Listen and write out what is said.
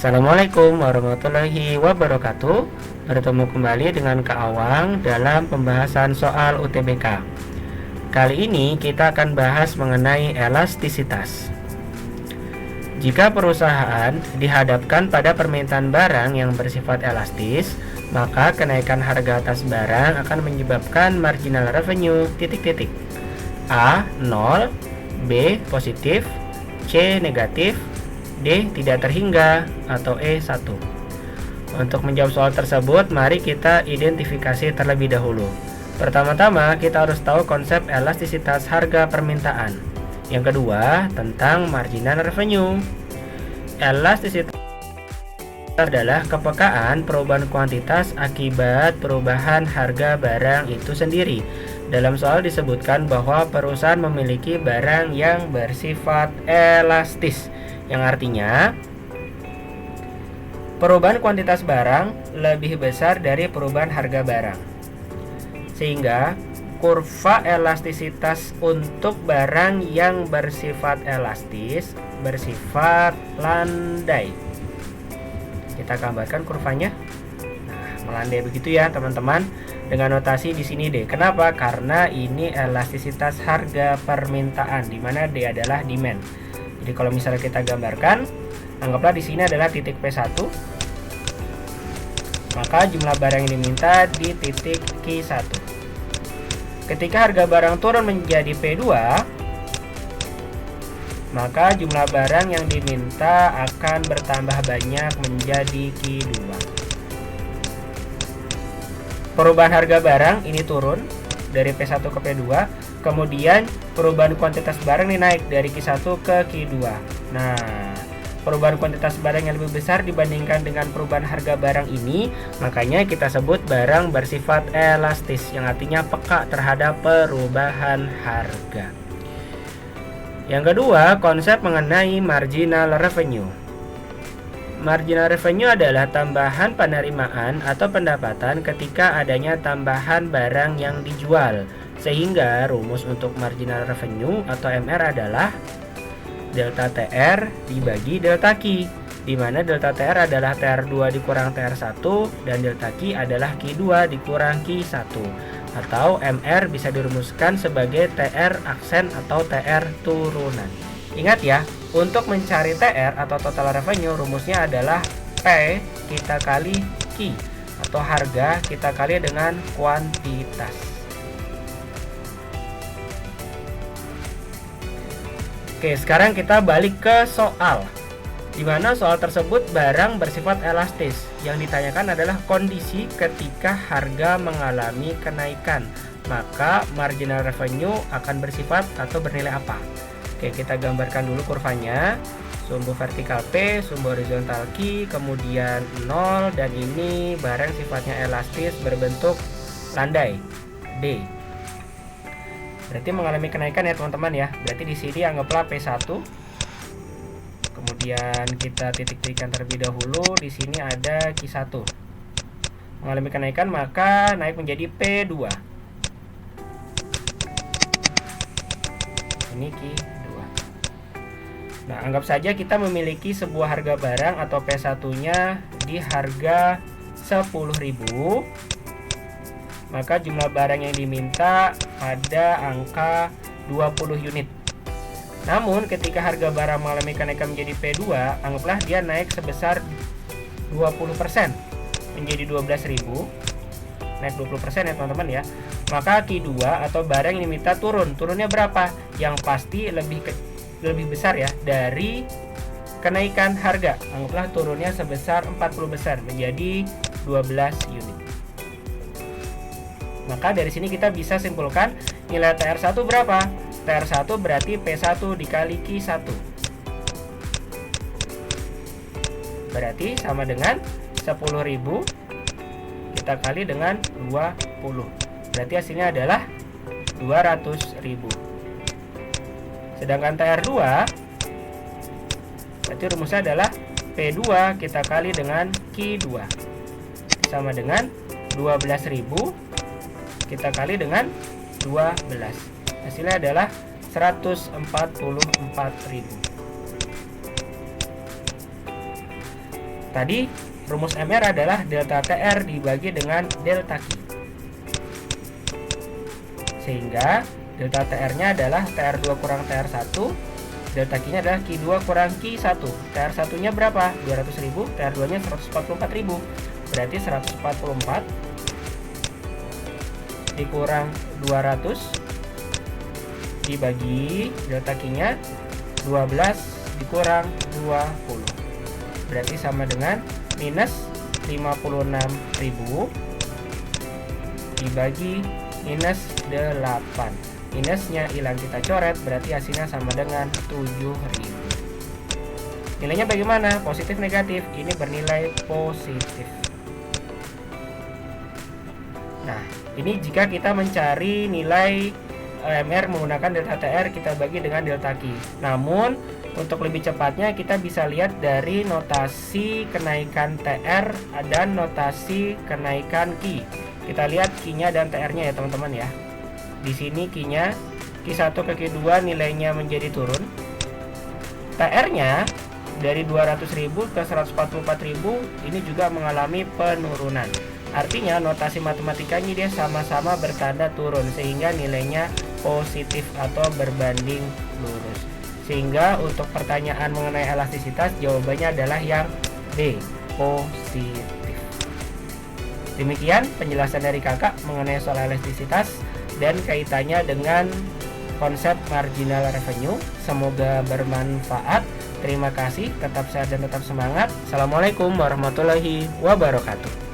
Assalamualaikum warahmatullahi wabarakatuh. Bertemu kembali dengan Kak Awang dalam pembahasan soal UTBK. Kali ini kita akan bahas mengenai elastisitas. Jika perusahaan dihadapkan pada permintaan barang yang bersifat elastis, maka kenaikan harga atas barang akan menyebabkan marginal revenue A 0, B positif, C negatif, D tidak terhingga, atau E 1. Untuk menjawab soal tersebut, mari kita identifikasi terlebih dahulu. Pertama-tama, kita harus tahu konsep elastisitas harga permintaan. Yang kedua, tentang marginal revenue. Elastisitas adalah kepekaan perubahan kuantitas akibat perubahan harga barang itu sendiri. Dalam soal disebutkan bahwa perusahaan memiliki barang yang bersifat elastis, yang artinya perubahan kuantitas barang lebih besar dari perubahan harga barang, sehingga kurva elastisitas untuk barang yang bersifat elastis bersifat landai. Kita gambarkan kurvanya. Nah, melandai begitu ya teman-teman, dengan notasi di sini D. Kenapa? Karena ini elastisitas harga permintaan, di mana D adalah demand. Jadi kalau misalnya kita gambarkan, anggaplah di sini adalah titik P1, maka jumlah barang yang diminta di titik Q1. Ketika harga barang turun menjadi P2, maka jumlah barang yang diminta akan bertambah banyak menjadi Q2. Perubahan harga barang ini turun dari P1 ke P2, kemudian perubahan kuantitas barang ini naik dari Q1 ke Q2. Nah, perubahan kuantitas barang yang lebih besar dibandingkan dengan perubahan harga barang ini, makanya kita sebut barang bersifat elastis, yang artinya peka terhadap perubahan harga. Yang kedua, konsep mengenai marginal revenue. Marginal revenue adalah tambahan penerimaan atau pendapatan ketika adanya tambahan barang yang dijual. Sehingga rumus untuk marginal revenue atau MR adalah delta TR dibagi delta Q, di mana delta TR adalah TR2 dikurang TR1 dan delta Q adalah Q2 dikurang Q1. Atau MR bisa dirumuskan sebagai TR aksen atau TR turunan. Ingat ya, untuk mencari TR atau total revenue, rumusnya adalah P kita kali Q, atau harga kita kali dengan kuantitas. Oke, sekarang kita balik ke soal, di mana soal tersebut barang bersifat elastis. Yang ditanyakan adalah kondisi ketika harga mengalami kenaikan, maka marginal revenue akan bersifat atau bernilai apa? Oke, kita gambarkan dulu kurvanya. Sumbu vertikal P, sumbu horizontal Q, kemudian 0, dan ini barang sifatnya elastis berbentuk landai D. Berarti mengalami kenaikan ya teman-teman ya. Berarti di sini anggaplah P1. Kemudian kita titik-titikkan terlebih dahulu. Di sini ada Q1. Mengalami kenaikan maka naik menjadi P2. Ini Q2. Nah, anggap saja kita memiliki sebuah harga barang atau P1-nya di harga 10.000. Maka jumlah barang yang diminta pada angka 20 unit. Namun ketika harga barang mengalami kenaikan menjadi P2, anggaplah dia naik sebesar 20% menjadi 12.000. Naik 20% ya teman-teman ya. Maka Q2 atau barang yang diminta turun. Turunnya berapa? Yang pasti lebih besar ya dari kenaikan harga. Anggaplah turunnya sebesar 40% menjadi 12 unit. Maka dari sini kita bisa simpulkan nilai TR1 berapa? TR1 berarti P1 dikali Q1. Berarti sama dengan 10.000 kita kali dengan 20. Berarti hasilnya adalah 200.000. Sedangkan TR2 berarti rumusnya adalah P2 kita kali dengan Q2 sama dengan 12.000 kita kali dengan 12. Hasilnya adalah 144.000. Tadi rumus MR adalah delta TR dibagi dengan delta Q. Sehingga delta TR-nya adalah TR2 kurang TR1, delta Q-nya adalah Q2 kurang Q1. TR1-nya berapa? 200.000, TR2-nya 144.000. Berarti 144 dikurang 200 dibagi delta Q-nya 12 dikurang 20. Berarti sama dengan minus 56.000 dibagi minus 8. Minusnya hilang, kita coret, berarti hasilnya sama dengan 7.000. Nilainya bagaimana? Positif negatif? Ini bernilai positif. Nah, ini jika kita mencari nilai MR menggunakan delta TR, kita bagi dengan delta Q. Namun untuk lebih cepatnya kita bisa lihat dari notasi kenaikan TR dan notasi kenaikan Q. Kita lihat Q-nya dan TR-nya ya teman-teman ya. Di sini Q-nya Q1 ke Q2 nilainya menjadi turun. TR-nya dari 200.000 ke 144.000 ini juga mengalami penurunan. Artinya notasi matematikanya dia sama-sama bertanda turun sehingga nilainya positif atau berbanding lurus. Sehingga untuk pertanyaan mengenai elastisitas jawabannya adalah yang B, positif. Demikian penjelasan dari kakak mengenai soal elastisitas dan kaitannya dengan konsep marginal revenue. Semoga bermanfaat. Terima kasih, tetap sehat dan tetap semangat. Assalamualaikum warahmatullahi wabarakatuh.